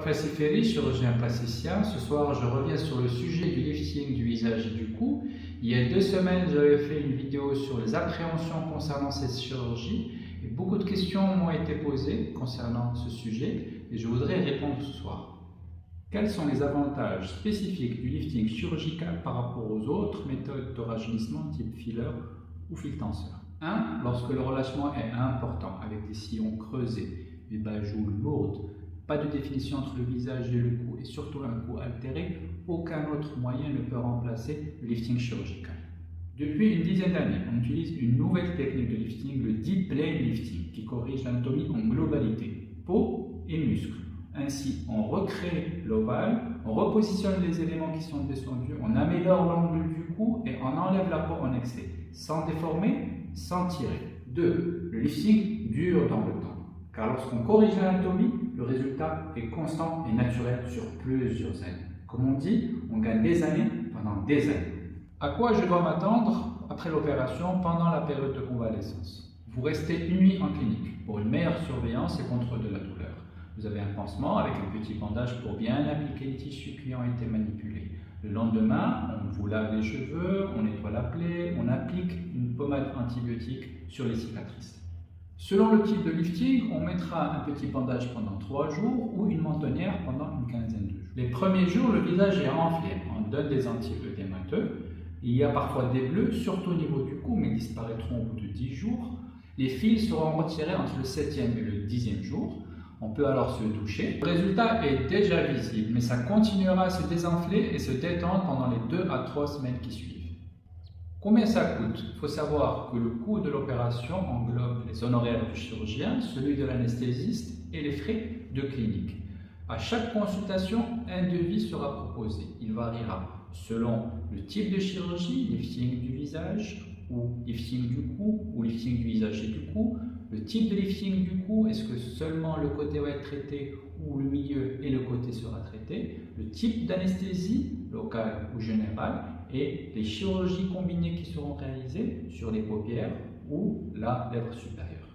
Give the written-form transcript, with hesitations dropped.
Pressi Ferry, chirurgien plasticien. Ce soir, je reviens sur le sujet du lifting du visage et du cou. Il y a 2 semaines, j'avais fait une vidéo sur les appréhensions concernant cette chirurgie et beaucoup de questions m'ont été posées concernant ce sujet et je voudrais répondre ce soir. Quels sont les avantages spécifiques du lifting chirurgical par rapport aux autres méthodes de rajeunissement type filler ou fil tenseur? 1. Lorsque le relâchement est important avec des sillons creusés, des bajoules lourdes, pas de définition entre le visage et le cou et surtout un cou altéré, aucun autre moyen ne peut remplacer le lifting chirurgical. Depuis une dizaine d'années, on utilise une nouvelle technique de lifting, le deep plane lifting, qui corrige l'anatomie en globalité, peau et muscles. Ainsi, on recrée l'ovale, on repositionne les éléments qui sont descendus, on améliore l'angle du cou et on enlève la peau en excès, sans déformer, sans tirer. 2. Le lifting dure dans le temps, car lorsqu'on corrige l'anatomie, le résultat est constant et naturel sur plusieurs années. Comme on dit, on gagne des années pendant des années. À quoi je dois m'attendre après l'opération pendant la période de convalescence? Vous restez une nuit en clinique pour une meilleure surveillance et contrôle de la douleur. Vous avez un pansement avec un petit bandage pour bien appliquer les tissus qui ont été manipulés. Le lendemain, on vous lave les cheveux, on nettoie la plaie, on applique une pommade antibiotique sur les cicatrices. Selon le type de lifting, on mettra un petit bandage pendant 3 jours ou une mentonnière pendant une quinzaine de jours. Les premiers jours, le visage est renflé. On donne des anti-œdémateux. Il y a parfois des bleus, surtout au niveau du cou, mais disparaîtront au bout de 10 jours. Les fils seront retirés entre le 7e et le 10e jour. On peut alors se doucher. Le résultat est déjà visible, mais ça continuera à se désenfler et se détendre pendant les 2 à 3 semaines qui suivent. Combien ça coûte? Il faut savoir que le coût de l'opération englobe les honoraires du chirurgien, celui de l'anesthésiste et les frais de clinique. À chaque consultation, un devis sera proposé. Il variera selon le type de chirurgie, lifting du visage ou lifting du cou ou lifting du visage et du cou, le type de lifting du cou, est-ce que seulement le côté va être traité ou le milieu et le côté sera traité, le type d'anesthésie, locale ou générale, et les chirurgies combinées qui seront réalisées sur les paupières ou la lèvre supérieure.